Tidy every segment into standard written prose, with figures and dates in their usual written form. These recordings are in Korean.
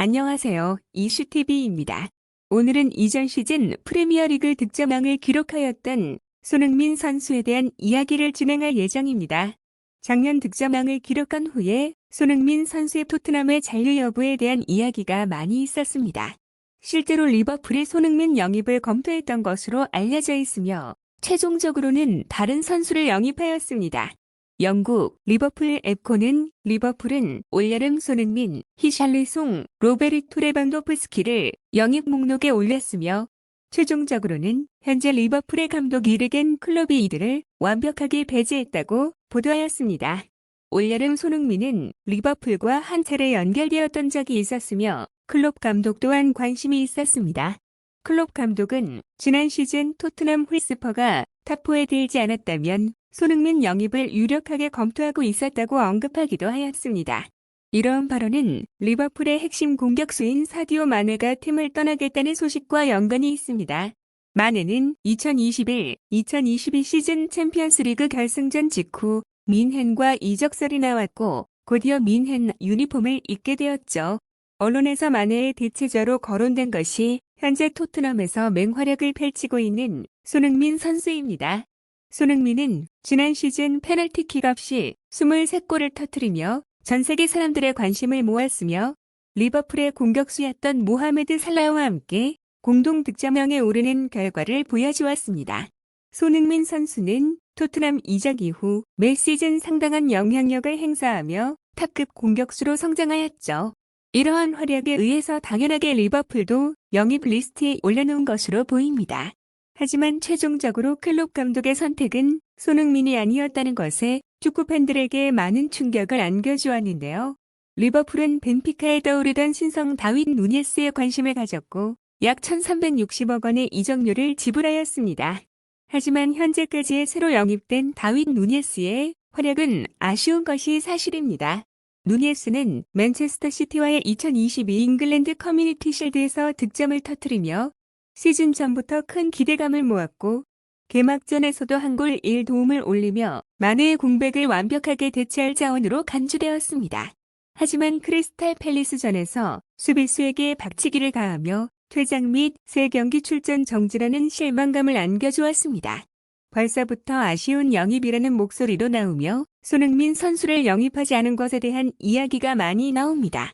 안녕하세요. 이슈TV입니다. 오늘은 이전 시즌 프리미어리그 득점왕을 기록하였던 손흥민 선수에 대한 이야기를 진행할 예정입니다. 작년 득점왕을 기록한 후에 손흥민 선수의 토트넘의 잔류 여부에 대한 이야기가 많이 있었습니다. 실제로 리버풀이 손흥민 영입을 검토했던 것으로 알려져 있으며 최종적으로는 다른 선수를 영입하였습니다. 영국 리버풀 에코는 리버풀은 올여름 손흥민, 히샬리송, 로베르토 레반도프스키를 영입 목록에 올렸으며 최종적으로는 현재 리버풀의 감독 이르겐 클롭이 이들을 완벽하게 배제했다고 보도하였습니다. 올여름 손흥민은 리버풀과 한 차례 연결되었던 적이 있었으며 클롭 감독 또한 관심이 있었습니다. 클롭 감독은 지난 시즌 토트넘 홀스퍼가 탑4에 들지 않았다면 손흥민 영입을 유력하게 검토하고 있었다고 언급하기도 하였습니다. 이러한 발언은 리버풀의 핵심 공격수인 사디오 마네가 팀을 떠나겠다는 소식과 연관이 있습니다. 마네는 2021-2022 시즌 챔피언스리그 결승전 직후 민헨과 이적설이 나왔고 곧이어 민헨 유니폼을 입게 되었죠. 언론에서 마네의 대체자로 거론된 것이 현재 토트넘에서 맹활약을 펼치고 있는 손흥민 선수입니다. 손흥민은 지난 시즌 페널티킥 없이 23골을 터뜨리며 전 세계 사람들의 관심을 모았으며 리버풀의 공격수였던 모하메드 살라와 함께 공동 득점왕에 오르는 결과를 보여주었습니다. 손흥민 선수는 토트넘 이적 이후 매 시즌 상당한 영향력을 행사하며 탑급 공격수로 성장하였죠. 이러한 활약에 의해서 당연하게 리버풀도 영입 리스트에 올려놓은 것으로 보입니다. 하지만 최종적으로 클롭 감독의 선택은 손흥민이 아니었다는 것에 축구 팬들에게 많은 충격을 안겨주었는데요. 리버풀은 벤피카에 떠오르던 신성 다윈 누니에스에 관심을 가졌고 약 1,360억 원의 이적료를 지불하였습니다. 하지만 현재까지의 새로 영입된 다윈 누니에스의 활약은 아쉬운 것이 사실입니다. 누니에스는 맨체스터 시티와의 2022 잉글랜드 커뮤니티 실드에서 득점을 터뜨리며 시즌 전부터 큰 기대감을 모았고 개막전에서도 한 골 1도움을 올리며 마네의 공백을 완벽하게 대체할 자원으로 간주되었습니다. 하지만 크리스탈 팰리스전에서 수비수에게 박치기를 가하며 퇴장 및 3경기 출전 정지라는 실망감을 안겨주었습니다. 벌써부터 아쉬운 영입이라는 목소리도 나오며 손흥민 선수를 영입하지 않은 것에 대한 이야기가 많이 나옵니다.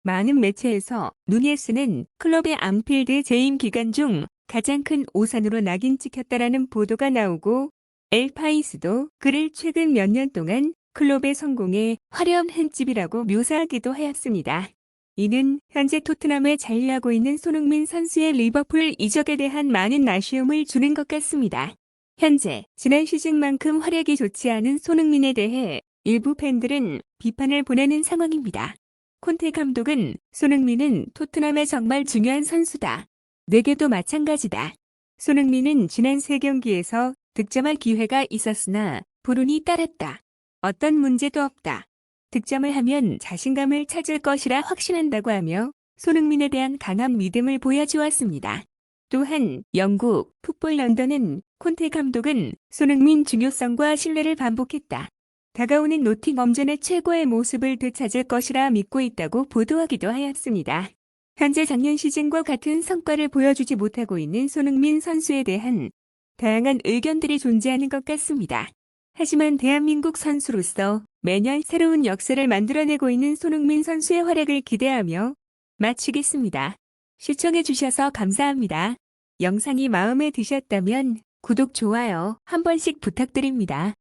많은 매체에서 누니에스는 클럽의 안필드 재임 기간 중 가장 큰 오산으로 낙인 찍혔다라는 보도가 나오고 엘파이스도 그를 최근 몇 년 동안 클럽의 성공의 화려한 痕집이라고 묘사하기도 하였습니다. 이는 현재 토트넘에 잔류하고 있는 손흥민 선수의 리버풀 이적에 대한 많은 아쉬움을 주는 것 같습니다. 현재 지난 시즌만큼 활약이 좋지 않은 손흥민에 대해 일부 팬들은 비판을 보내는 상황입니다. 콘테 감독은 손흥민은 토트넘의 정말 중요한 선수다. 내게도 마찬가지다. 손흥민은 지난 3경기에서 득점할 기회가 있었으나 불운이 따랐다. 어떤 문제도 없다. 득점을 하면 자신감을 찾을 것이라 확신한다고 하며 손흥민에 대한 강한 믿음을 보여주었습니다. 또한 영국 풋볼 런던은 콘테 감독은 손흥민 중요성과 신뢰를 반복했다. 다가오는 노팅엄전의 최고의 모습을 되찾을 것이라 믿고 있다고 보도하기도 하였습니다. 현재 작년 시즌과 같은 성과를 보여주지 못하고 있는 손흥민 선수에 대한 다양한 의견들이 존재하는 것 같습니다. 하지만 대한민국 선수로서 매년 새로운 역사를 만들어내고 있는 손흥민 선수의 활약을 기대하며 마치겠습니다. 시청해주셔서 감사합니다. 영상이 마음에 드셨다면 구독, 좋아요 한 번씩 부탁드립니다.